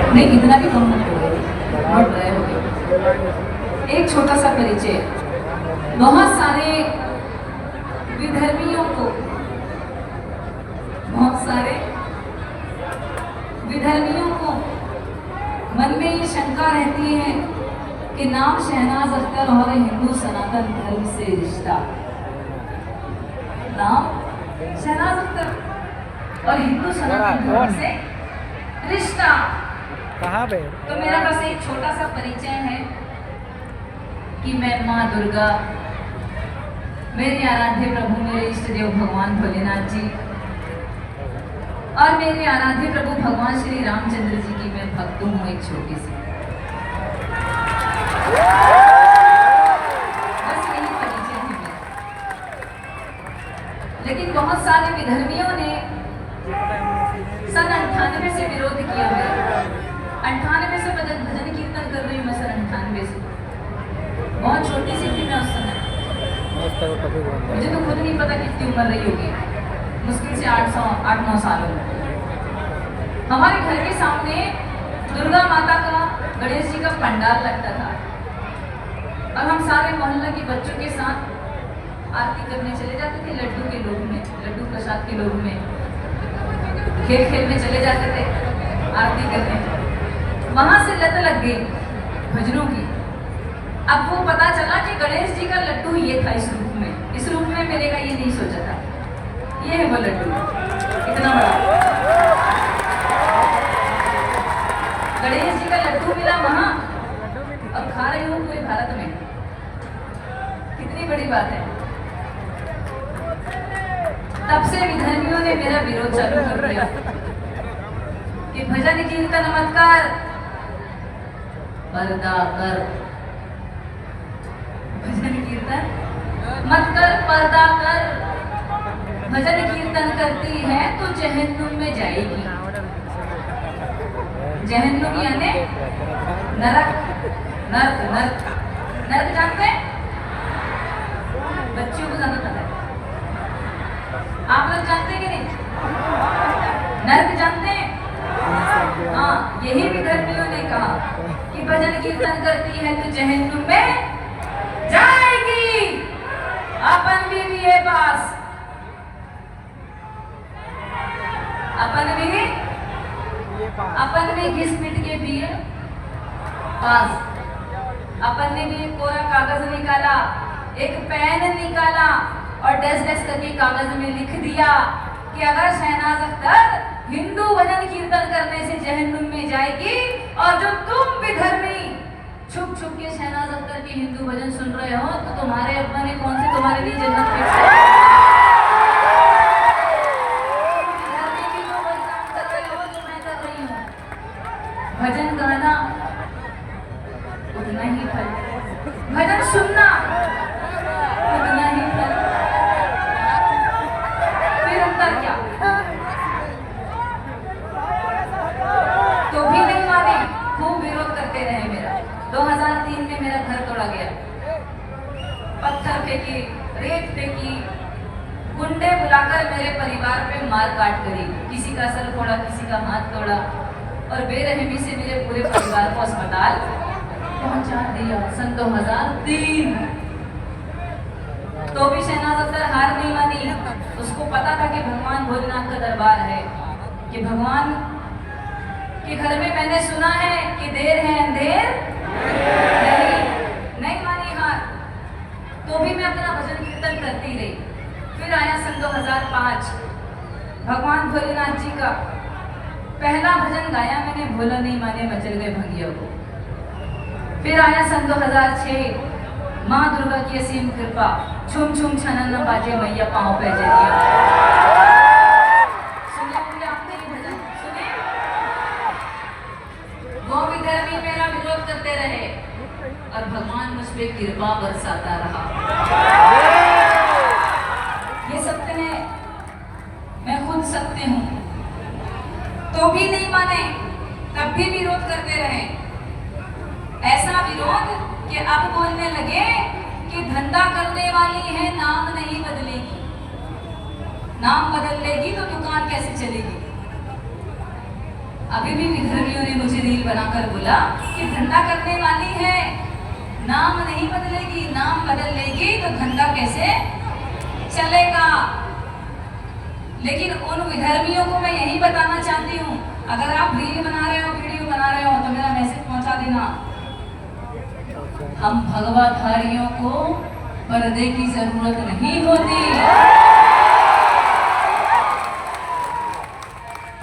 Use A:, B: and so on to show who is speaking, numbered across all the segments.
A: नहीं इतना भी कम मत करो, बहुत ड्राई हो गया। एक छोटा सा परिचय, बहुत सारे विधर्मियों को, बहुत सारे विधर्मियों को मन में ये शंका रहती है कि नाम शहनाज अख्तर और हिंदू सनातन धर्म से रिश्ता, नाम शहनाज अख्तर और हिंदू सनातन धर्म से रिश्ता
B: कहाँ पे?
A: तो मेरा बस एक छोटा सा परिचय है कि मैं माँ दुर्गा, मेरे आराध्य प्रभु मेरे इष्ट देव भगवान भोलेनाथ जी और मेरे आराध्य प्रभु भगवान श्री रामचंद्र जी की मैं भक्त हूँ, एक छोटी सी, बस यही परिचय है मेरा। लेकिन बहुत सारे विधर्मियों ने सन 98 से विरोध किया है। 98 से भजन कीर्तन कर रही हूँ मैं, सन 98 से, बहुत छोटी सी थी मैं उस समय, मुझे तो खुद नहीं पता कितनी उम्र रही होगी, मुश्किल से 8-9 साल हो। हमारे घर के सामने दुर्गा माता का, गणेश जी का पंडाल लगता था और हम सारे मोहल्ला के बच्चों के साथ आरती करने चले जाते थे, लड्डू के लोभ में, लड्डू प्रसाद के लोभ में, खेल खेल में चले जाते थे आरती करने। वहां से लत लग गई भजनों की। अब वो पता चला कि गणेश जी का लड्डू ये था इस रूप में, इस रूप में मिलेगा ये नहीं सोचा था, ये है वो लड्डू इतना बड़ा। गणेश जी का लड्डू मिला वहां और खा रही हूँ पूरे भारत में, कितनी बड़ी बात है। तब से विधर्मियों ने मेरा विरोध चालू कर दिया कि भजन कीर्तन मत कर, पर्दा कर, भजन कीर्तन मत कर, पर्दा कर, भजन कीर्तन करती है तो जहन्नुम में जाएगी। जहन्नुम यानी नरक, नर्क, नर्क, नर्क जानते हैं? बच्चियों को ज्यादा पता है, आप लोग जानते हैं कि नहीं? नर्क जानते हैं? हाँ, यही विधर्मियों ने कहा कि भजन कीर्तन करती है तो जहन्नुम में जाएगी। अपन भी है पास, अपन भी घिस पिट के भी है पास। अपन ने भी एक कोरा कागज निकाला, एक पेन निकाला और डस डस करके कागज में लिख दिया कि अगर शहनाज अख्तर हिंदू भजन कीर्तन करने से जहन्नुम में जाएगी और जो तुम विधर्मी छुप छुप के शहनाज अख्तर के हिंदू भजन सुन रहे हो तो तुम्हारे अब्बा ने कौन से तुम्हारे लिए जन्नत फिक्स है? भजन गाना उतना ही फल, भजन सुनना उतना ही फल, फिर अंतर क्या? तो भी नहीं माने, खूब विरोध करते रहे मेरा। 2003 में मेरा घर तोड़ा गया, पत्थर फेंकी, रेत फेंकी, गुंडे बुलाकर मेरे परिवार पे मार काट करी, किसी का सर फोड़ा, किसी का हाथ तोड़ा और बेरहमी से मेरे पूरे परिवार को अस्पताल पहुंचा दिया सन 2003। तो भी शहनाज अख्तर हार नहीं मानी। उसको पता था कि भगवान भोलेनाथ का दरबार है, कि भगवान के घर में मैंने सुना है कि देर है अंधेर नहीं मानी हार। तो भी मैं अपना भजन कीर्तन करती रही। फिर आया सन 2005, भगवान भोलेनाथ जी का पहला भजन गाया मैंने, भोला नहीं माने मचल गए भंगिया को। फिर आया सन 2006, माँ दुर्गा की असीम कृपा, छुम छुम छनन न बाजे मैया पाँव पे जरिया। सुने होंगे आपने ये भजन, सुने? वो विधर्मी मेरा विरोध करते रहे और भगवान मुझ पे कृपा बरसाता रहा। ये सत्य है, मैं खुद सत्य हूँ। तो भी नहीं माने, तब भी विरोध करते रहे। ऐसा विरोध कि अब बोलने लगे कि धंधा करने वाली है, नाम नहीं बदलेगी, नाम बदल लेगी तो दुकान कैसे चलेगी। अभी भी विधर्मियों ने मुझे रील बनाकर बोला कि धंधा करने वाली है, नाम नहीं बदलेगी, नाम बदल लेगी तो धंधा कैसे चलेगा। लेकिन उन विधर्मियों को मैं यही बताना चाहती हूँ, अगर आप रील बना रहे हो, वीडियो बना रहे हो तो मेरा मैसेज पहुंचा देना। हम भगवाधारियों को पर्दे की जरूरत नहीं होती।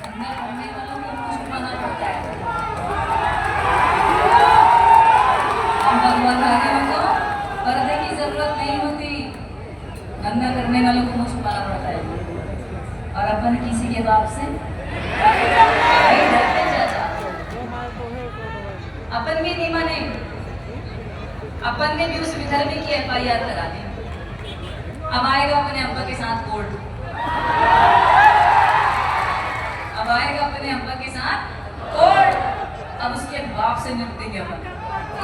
A: धंधा करने वालों को कुछ छुपाना पड़ता है। हम भगवाधारियों को पर्दे की जरूरत नहीं होती, धंधा करने वालों को कुछ छुपाना पड़ता है। और अपन किसी के बाप से अपन भी नहीं माने, अपन ने भी उस विधर्मी की FIR लगा दी। अब आएगा अपने अब्बा के साथ कोर्ट, अब आएगा अपने अब्बा के साथ कोर्ट, अब उसके बाप से निपटेंगे अपन।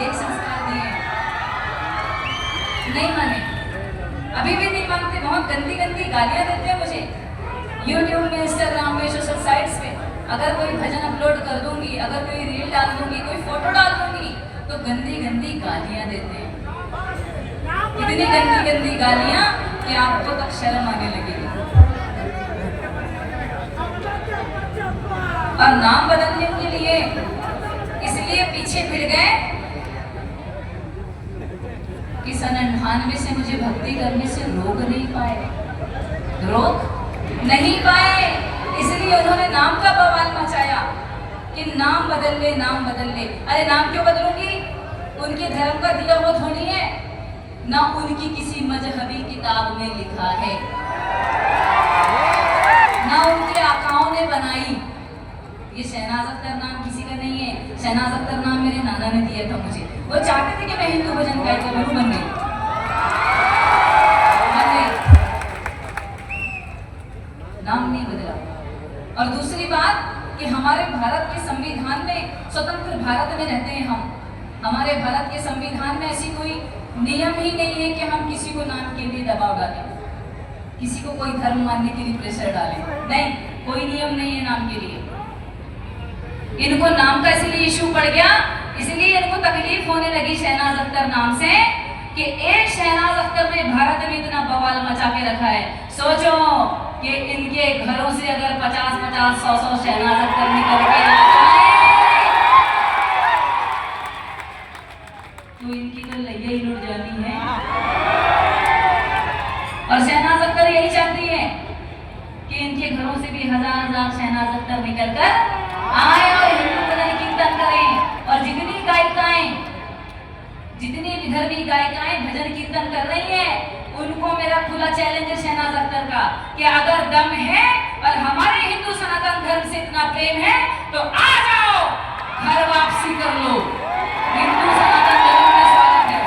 A: एक संस्कार नहीं माने, अभी भी नहीं मानते, बहुत गंदी गंदी गालियां देते हैं मुझे YouTube में, Instagram में, सोशल साइट्स पे। अगर कोई भजन अपलोड कर दूंगी, अगर कोई रील डाल दूंगी, कोई फोटो डाल दूंगी तो गंदी गंदी गालियां देते हैं। इतनी गंदी गंदी गालियां कि आपको तक शर्म आने लगेगी। और नाम बदलने के लिए इसलिए पीछे फिर गए कि सन 98 से मुझे भक्ति करने से रोक नहीं पाए, इसलिए उन्होंने नाम का बवाल मचाया कि नाम बदल ले, नाम बदल ले। अरे नाम क्यों बदलूंगी? उनके धर्म का दिया वो थोड़ी है, ना उनकी किसी मजहबी किताब में लिखा है, ना उनके आकाओं ने बनाई। ये शहनाज अख्तर नाम किसी का नहीं है, शहनाज अख्तर नाम मेरे नाना ने दिया था मुझे। वो चाहते थे कि मैं हिंदू भजन गायिका बनूं, बन गई। नाम नहीं बदला। और दूसरी बात कि हमारे भारत के संविधान में, स्वतंत्र भारत में रहते हैं हम, हमारे भारत के संविधान में ऐसी कोई नियम ही नहीं है कि हम किसी को नाम के लिए दबाव डालें, किसी को कोई धर्म मानने के लिए प्रेशर डालें। नहीं, कोई नियम नहीं है नाम के लिए। इनको नाम का इसलिए इशू पड़ गया, इसलिए इनको तकलीफ होने लगी शहनाज अख्तर नाम से कि एक शहनाज अख्तर ने भारत में इतना बवाल मचा के रखा है। सोचो कि इनके घरों से अगर 50-50, 100-100 शहनाज अख्तर निकल के आ जाए तो इनकी तो लैया ही लुट जानी है। और शहनाज अख्तर यही चाहती है कि इनके घरों से भी 1000-1000 शहनाज अख्तर निकल कर आए और हिंदू भजन कीर्तन करें। और जितनी गायिकाएं, जितनी विधर्मी गायिकाएं भजन कीर्तन कर रही हैं, उनको मेरा खुला चैलेंज है शहनाज अख्तर का कि अगर दम है और हमारे हिंदू सनातन धर्म से इतना प्रेम है तो आ जाओ, घर वापसी कर लो। हिंदू सनातन धर्म में स्वागत है,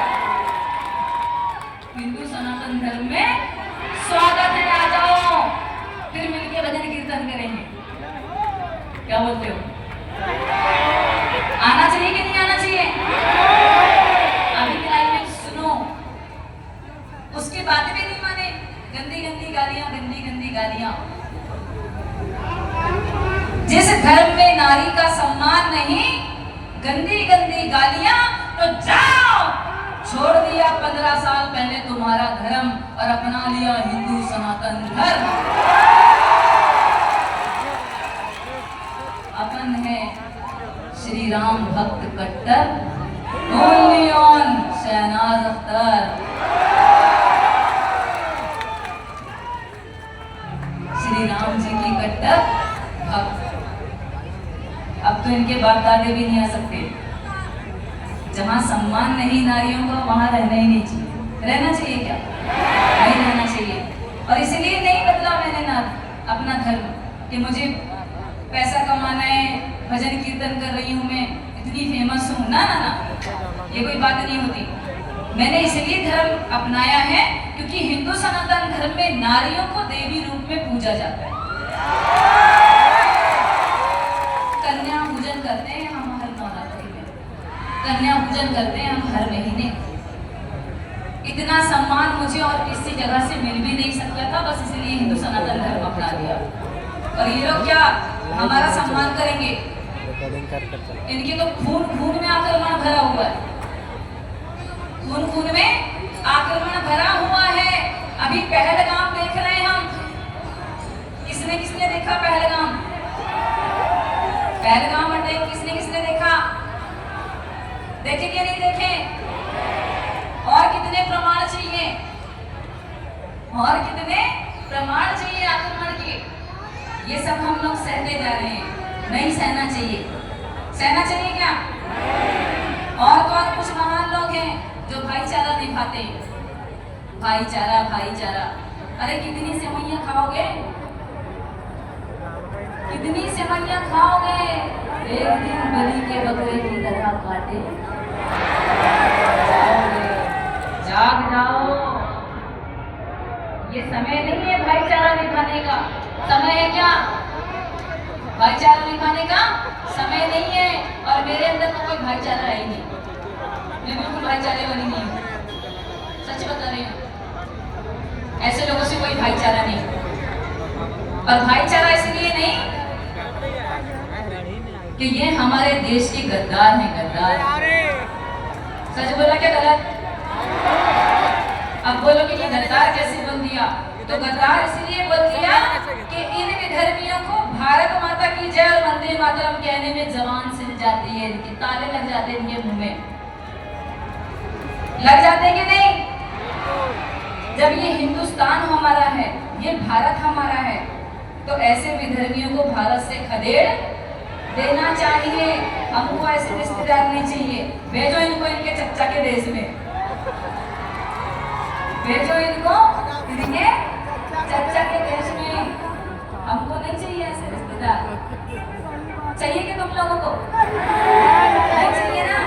A: हिंदू सनातन धर्म में स्वागत है, आ जाओ, फिर मिलके भजन कीर्तन करेंगे। क्या बोलते हो? आना चाहिए कि नहीं आना चाहिए? अभी क्लाइमेक्स सुनो, उसके बाद भी नहीं माने, गंदी गंदी गालियां, गंदी गंदी गालियां। जिस धर्म में नारी का सम्मान नहीं, गंदी गंदी गालियां, तो जाओ, छोड़ दिया 15 साल पहले तुम्हारा धर्म और अपना लिया हिंदू सनातन धर्म। अपन है श्री राम भक्त कट्टर, ओनली ऑन शहनाज अख्तर। श्री राम जी की कट्टर भक्त। अब तो इनके बाप दादे भी नहीं आ सकते। जहां सम्मान नहीं नारियों का, वहां रहना ही नहीं चाहिए। रहना चाहिए क्या? नहीं रहना चाहिए। और इसलिए नहीं बदला मैंने ना अपना धर्म कि मुझे पैसा कमाना है, भजन कीर्तन कर रही हूँ, मैं इतनी फेमस हूँ। ना ना ना, ये कोई बात नहीं होती। मैंने इसलिए धर्म अपनाया है क्योंकि हिंदू सनातन धर्म में नारियों को देवी रूप में पूजा जाता है। कन्या पूजन करते हैं हम हर नवरात्रि में, कन्या पूजन करते हैं हम हर महीने। इतना सम्मान मुझे और किसी जगह से मिल भी नहीं सकता था, बस इसलिए हिंदू सनातन धर्म अपना लिया। और ये लोग क्या हमारा सम्मान करेंगे? इनकी तो खून खून में आक्रमण भरा हुआ है, खून खून में आक्रमण भरा हुआ है। अभी पहलगाम देख रहे हैं हम। किसने किसने देखा पहलगाम? पहलगाम अटैक किसने किसने देखा? देखे कि नहीं देखे? और कितने प्रमाण चाहिए? और कितने प्रमाण चाहिए आक्रमण के? ये सब हम लोग सहते जा रहे हैं। नहीं सहना चाहिए। सहना चाहिए क्या? और तो और कुछ महान लोग हैं जो भाईचारा निभाते हैं। भाईचारा भाईचारा। अरे कितनी सेवइयां खाओगे? कितनी सेवइयां खाओगे? एक दिन बलि के बकरे की तरह काटे जाओगे। जाग जाओ। ये समय नहीं है भाईचारा निभाने का। समय है क्या? भाईचारा निभाने का समय नहीं है। और मेरे अंदर तो कोई भाईचारा है ही नहीं। मैं बिल्कुल भाईचारे वाली नहीं हूँ, सच बता रही हूँ। ऐसे लोगों से कोई भाईचारा नहीं। और भाईचारा इसलिए नहीं कि ये हमारे देश के गद्दार हैं, गद्दार। सच बोला क्या गलत? अब बोलो कि गद्दार कैसे बोल दिया? तो गद्दार इसलिए बोल दिया कि इन विधर्मियों को भारत माता की जय और वंदे मातरम कहने में जबान सिल जाती है, इनके ताले लग जाते हैं, इनके मुंह में लग जाते हैं कि नहीं? जब ये हिंदुस्तान हमारा है, ये भारत हमारा है, तो ऐसे विधर्मियों को भारत से खदेड़ देना चाहिए। हमको ऐसे रिश्तेदार नहीं चाहिए। भेजो इनको इनके चच्चा के देश में, भेजो इनको इनके चच्चा के देश में। हमको नहीं चाहिए ऐसे रिश्तेदार। चाहिए कि तुम लोगों को? नहीं चाहिए ना?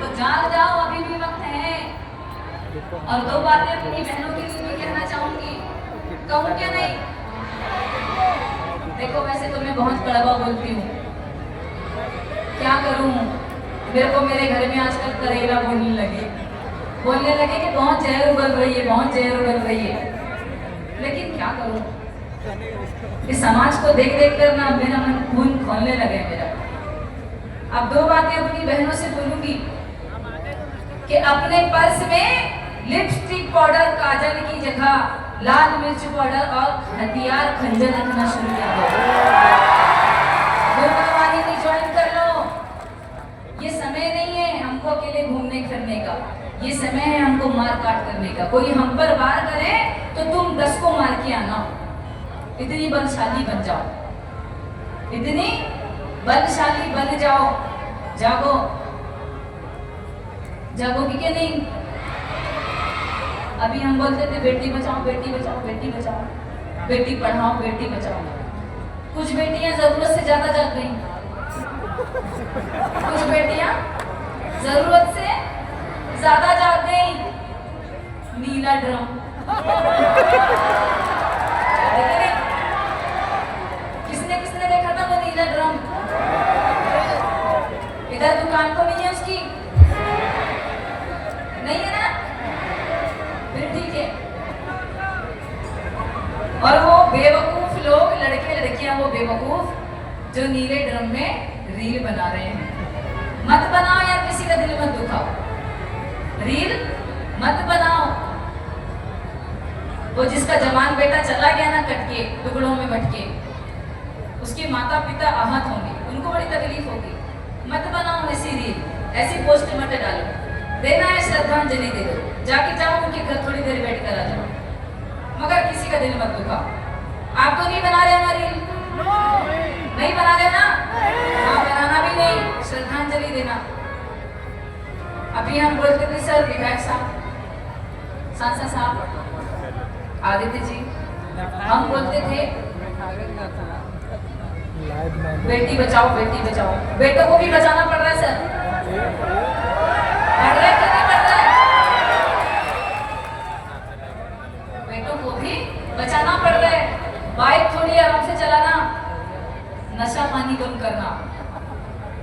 A: तो जाग जाओ, अभी भी वक्त है। और दो बातें अपनी बहनों के लिए भी कहना चाहूंगी। कहूँ क्या नहीं? देखो वैसे तो मैं बहुत कड़वा बोलती हूँ, क्या करूँ? मेरे को मेरे घर में आजकल करेला बोलने लगे कि बहुत जहर उगल रही है, बहुत जहर उगल रही है। लेकिन क्या करूँ? इस समाज को देख देख कर ना मेरा मन खून खोलने लगे मेरा। अब दो बातें अपनी बहनों से बोलूंगी कि अपने पर्स में लिपस्टिक पाउडर काजल की जगह लाल मिर्च पाउडर और हथियार खंजर रखना शुरू कर दो। गुरबानी नहीं ज्वाइन कर लो। ये समय नहीं है हमको अकेले घूमने फिरने का, ये समय है हमको मार काट करने का। कोई हम पर वार करे तो तुम 10 को मार के आना। इतनी बलशाली बन जाओ, इतनी बलशाली बन जाओ। जागो, जागोगी कि नहीं? अभी हम बोलते थे बेटी बचाओ बेटी बचाओ बेटी बचाओ, बेटी पढ़ाओ बेटी बचाओ। कुछ बेटियां जरूरत से ज्यादा जाग गई, कुछ बेटियां जरूरत से ज्यादा जाग गई। नीला ड्रम किसने किसने देखा था वो नीला ड्रम? इधर दुकान तो नहीं है उसकी, नहीं है ना? फिर ठीक है। और वो बेवकूफ लोग, लड़के लड़कियां वो बेवकूफ जो नीले ड्रम में रील बना रहे हैं। मत बनाओ यार, किसी का दिल मत दुखाओ, रील मत बनाओ। वो जिसका जवान बेटा चला गया ना कटके टुकड़ों में बटके, उसके माता पिता आहत होंगे, उनको बड़ी तकलीफ होगी। मत बनाओ ऐसी रील, ऐसी पोस्ट मत डालो। देना है श्रद्धांजलि दे दो, जाके जाओ उनके घर थोड़ी देर बैठ कर आ जाओ, मगर किसी का दिल मत दुखाओ। आप तो नहीं बना रहे ना रील? नहीं बना रहे ना? हाँ, बनाना भी नहीं, श्रद्धांजलि देना। अभी हम बोलते थे सर विधायक साहब, सांसद साहब आदित्य जी, हम बोलते थे बेटी बचाओ बेटी बचाओ। बेटों को भी बचाना पड़ रहा है सर, पड़ रहा है कि नहीं पड़ रहा है? बेटों को भी बचाना पड़ रहा है। बाइक थोड़ी आराम से चलाना, नशा पानी कम करना।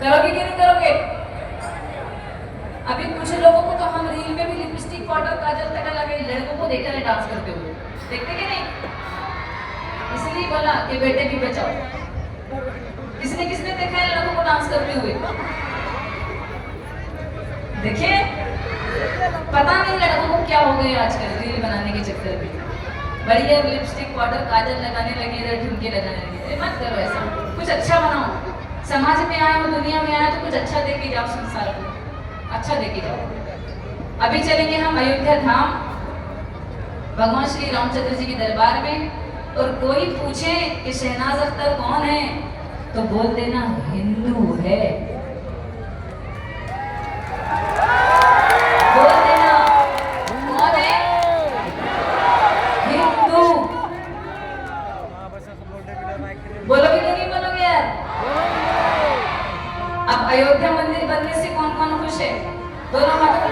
A: करोगे कि नहीं करोगे? अभी कुछ लोगों को तो हम रील में भी लिपस्टिक पाउडर काजल तक लगे लड़कों को देखकर डांस करते हुए देखते कि नहीं? इसलिए बोला कि बेटे भी बचाओ। किसने किसने देखा है लड़कों को डांस करते हुए? देखिए, पता नहीं लड़कों को क्या हो गया आजकल रील बनाने के चक्कर में। बढ़िया लिपस्टिक पाउडर काजल लगाने लगे, इधर ठुमके लगाने लगे। अरे मत करो ऐसा, कुछ अच्छा बनाओ। समाज में आए हो, दुनिया में आए तो कुछ अच्छा दे के जाओ, संसार को अच्छा दे के जाओ। अभी चलेंगे हम अयोध्या धाम, भगवान श्री रामचंद्र जी के दरबार में। और कोई पूछे कि शहनाज अख्तर कौन है, तो बोल देना हिंदू है। बोल देना कौन है? हिंदू। बोलोगे कि नहीं बोलोगे यार? अब अयोध्या मंदिर बनने से कौन कौन खुश है? दोनों हाथ